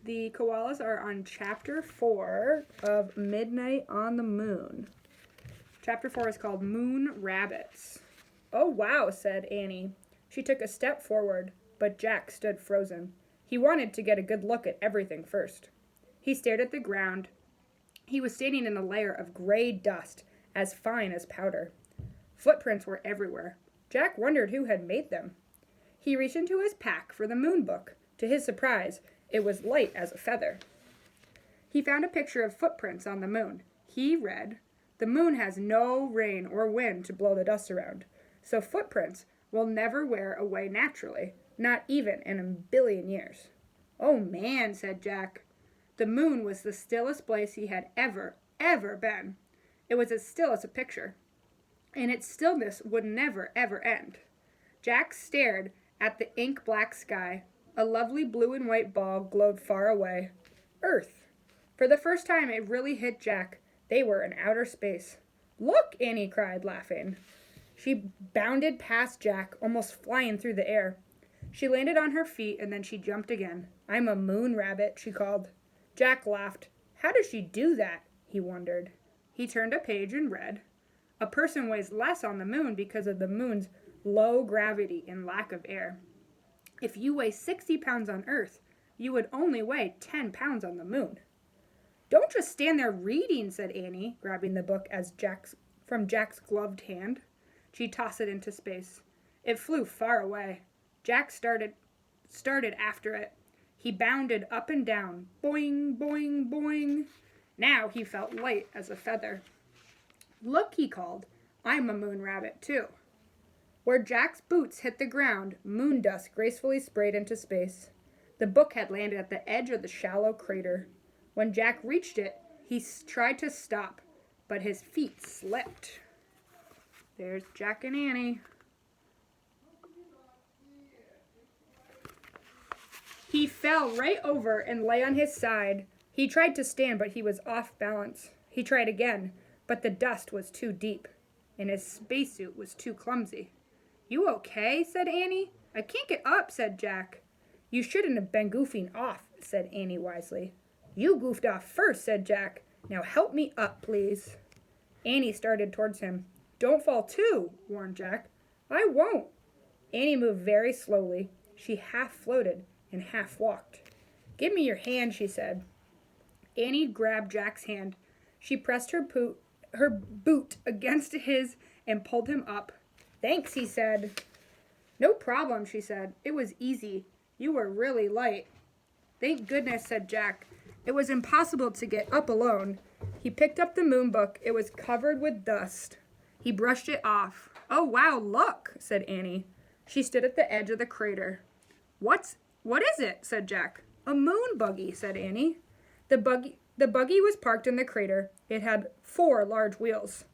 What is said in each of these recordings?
The koalas are on Chapter 4 of Midnight on the Moon. Chapter 4 is called Moon Rabbits. "Oh, wow," said Annie. She took a step forward, but Jack stood frozen. He wanted to get a good look at everything first. He stared at the ground. He was standing in a layer of gray dust, as fine as powder. Footprints were everywhere. Jack wondered who had made them. He reached into his pack for the moon book. To his surprise, it was light as a feather. He found a picture of footprints on the moon. He read, "The moon has no rain or wind to blow the dust around, so footprints will never wear away naturally, not even in a billion years." "Oh man," said Jack. The moon was the stillest place he had ever been. It was as still as a picture, and its stillness would never, ever end. Jack stared at the ink-black sky. A lovely blue and white ball glowed far away. Earth. For the first time, it really hit Jack. They were in outer space. "Look!" Annie cried, laughing. She bounded past Jack, almost flying through the air. She landed on her feet, and then she jumped again. "I'm a moon rabbit," she called. Jack laughed. How does she do that? He wondered. He turned a page and read, "A person weighs less on the moon because of the moon's low gravity and lack of air. If you weigh 60 pounds on Earth, you would only weigh 10 pounds on the moon." "Don't just stand there reading," said Annie, grabbing the book from Jack's gloved hand. She tossed it into space. It flew far away. Jack started after it. He bounded up and down. Boing, boing, boing. Now he felt light as a feather. "Look," he called. "I'm a moon rabbit, too." Where Jack's boots hit the ground, moon dust gracefully sprayed into space. The book had landed at the edge of the shallow crater. When Jack reached it, he tried to stop, but his feet slipped. There's Jack and Annie. He fell right over and lay on his side. He tried to stand, but he was off balance. He tried again, but the dust was too deep, and his spacesuit was too clumsy. "You okay?" said Annie. "I can't get up," said Jack. "You shouldn't have been goofing off," said Annie wisely. "You goofed off first," said Jack. "Now help me up, please." Annie started towards him. "Don't fall too," warned Jack. "I won't." Annie moved very slowly. She half floated and half walked. "Give me your hand," she said. Annie grabbed Jack's hand. She pressed her boot against his and pulled him up. "Thanks," he said. "No problem," she said. "It was easy. You were really light." "Thank goodness," said Jack. It was impossible to get up alone. He picked up the moon book. It was covered with dust. He brushed it off. "Oh, wow, look," said Annie. She stood at the edge of the crater. What is it?" said Jack. "A moon buggy," said Annie. The buggy was parked in the crater. It had 4 large wheels.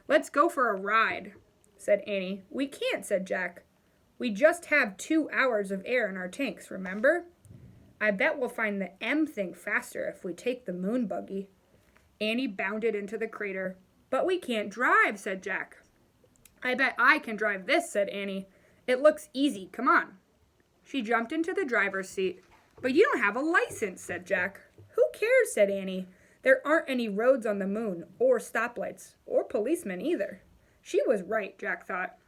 "Let's go for a ride," said Annie. "We can't," said Jack. "We just have 2 hours of air in our tanks, remember?" "I bet we'll find the M thing faster if we take the moon buggy." Annie bounded into the crater. "But we can't drive," said Jack. "I bet I can drive this," said Annie. "It looks easy. Come on." She jumped into the driver's seat. "But you don't have a license," said Jack. "Who cares?" said Annie. "There aren't any roads on the moon, or stoplights, or policemen either." She was right, Jack thought.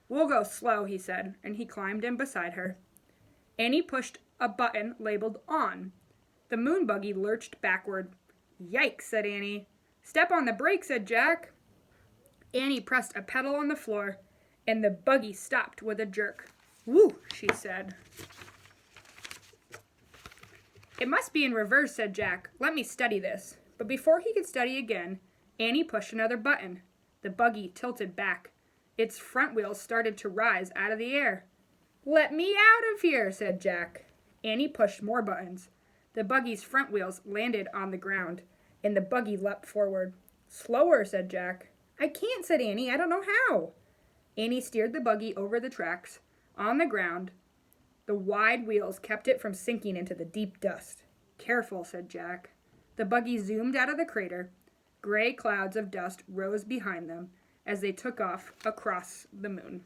"We'll go slow," he said, and he climbed in beside her. Annie pushed a button labeled on. The moon buggy lurched backward. "Yikes," said Annie. "Step on the brake," said Jack. Annie pressed a pedal on the floor, and the buggy stopped with a jerk. "Woo," she said. "It must be in reverse," said Jack. "Let me study this." But before he could study again, Annie pushed another button. The buggy tilted back. Its front wheels started to rise out of the air. "Let me out of here," said Jack. Annie pushed more buttons. The buggy's front wheels landed on the ground, and the buggy leapt forward. "Slower," said Jack. "I can't," said Annie. "I don't know how." Annie steered the buggy over the tracks. On the ground, the wide wheels kept it from sinking into the deep dust. "Careful," said Jack. The buggy zoomed out of the crater. Gray clouds of dust rose behind them as they took off across the moon.